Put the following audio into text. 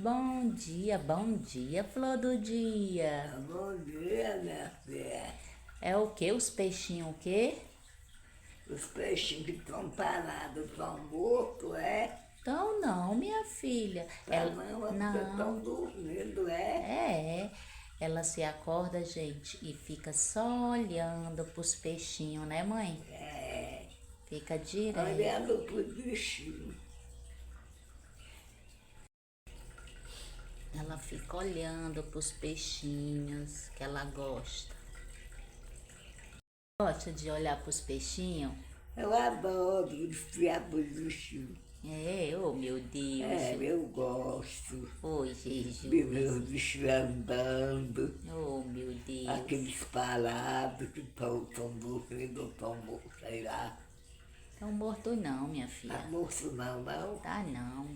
bom dia, flor do dia. Bom dia, minha filha. É o quê? Os peixinhos o quê? Os peixinhos que estão parados estão mortos, é? Então não, minha filha. Não, estão dormindo, é? Ela se acorda, gente, e fica só olhando pros peixinhos, né, mãe? É. Fica direto. Olhando pro bichinho. Ela fica olhando pros peixinhos que ela gosta. Gosta de olhar pros peixinhos? Eu adoro espiar pros bichinhos. Oh meu Deus. É, eu gosto Oh de ver Jesus. os bichos andando, Oh meu Deus. aqueles parados que estão dormindo ou estão mortos, sei lá. Tão morto não, minha Tá filha. morto não, não? Tá não.